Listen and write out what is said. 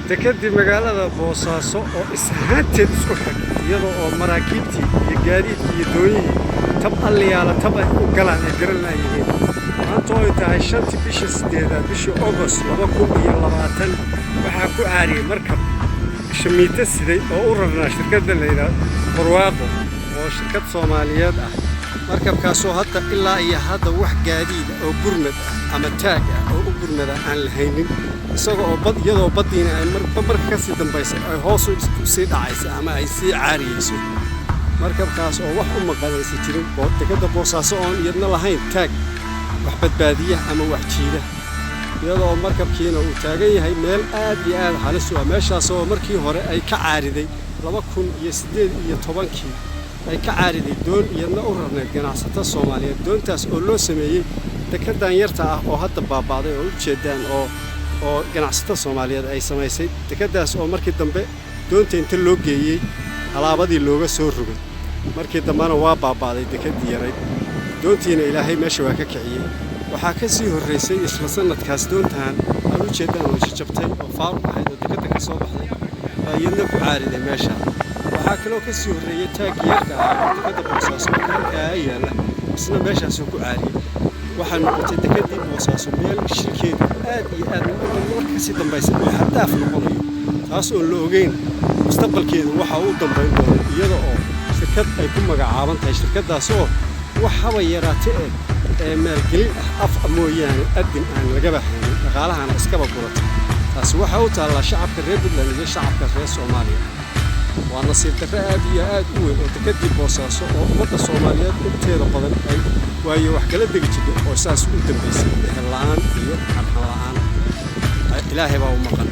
dekadii magaalada Boosaaso oo ishaanteed isku xigtay iyadoo oo maraakiibtii iyo gaadiidkii iyo doonihii tab alliyaala tab ay u galaan ay garanayeen maanta oo ay tahay 5 bishii 8 bishii August 2020 waxaa ku caariyay markab shamiita siday oo u rarnaa shirkadda la yiraahdo Barwaaqo oo shirkad Soomaaliyeed ah markabkaasoo hadda ilaa iyo hadda wax gaadiid oo gurmad ah ama taag ah oo u gurmada aan lahaynin isagoo iyadoo badiina ay marka ka sii dambaysa ay hoos u sii dhacaysa ama ay sii caariyayso markabkaas oo wax u maqanaysa jirin oo dekada Boosaaso oo iyadna lahayn taag wax badbaadiya ama wax jiida iyadoo markabkiina uu taagan yahay meel aad iyo aad halis u ah meeshaas oo markii hore ay ka caariday 2018 ay ka caariday doon iyadna u rarneed ganacsatada Soomaaliyeed doontaas oo loo sameeyay dekedan yarta ah oo hadda baabaaday oo u jeedaan oo ganacsatada Soomaaliyeed ay sameysay dekedaas oo markii dambe doonta inta loo geeyay alaabadii looga soo rogay markii dambana waa baabaaday dekedii yaray doontiina Ilaahay meesha waa ka kiciyay waxa ka sii horeysay isla sanadkaas doontaan aan u jeedaan oo jabtay oo faaruq ahayd oo dekeda ka soo baxday ayadna ku caariday meesha waxa kale oo ka sii horeeyay taag yarka ah dekeda Boosaaso halka yaala isna meeshaas ku caariyay waxaan noqotay dekadii Boosaaso meel shirkeeda aad iyo aad marka si dambaysan oo xadaaf noqonayo taas oo la ogeyn mustaqbalkeedu waxa uu dambayn doono iyada oo shirkad ay ku magacaaban tahay shirkadaas oo waxaba yaraatay ee maalgelin af mooyaane adin aan laga baxayn dhaqaalahana iska baburata taas waxa uu taala shacabka reer Puntland iyo shacabka reer Soomaaliya waa nasiib darro aad iyo aad u weyn oo dekadii Boosaaso oo ummadda Soomaaliyeed inteeda badan ay waayo wax kala degi jiray oo saas u dambeysay helaan iyo xarxan la'aan Ilaahay baa u maqan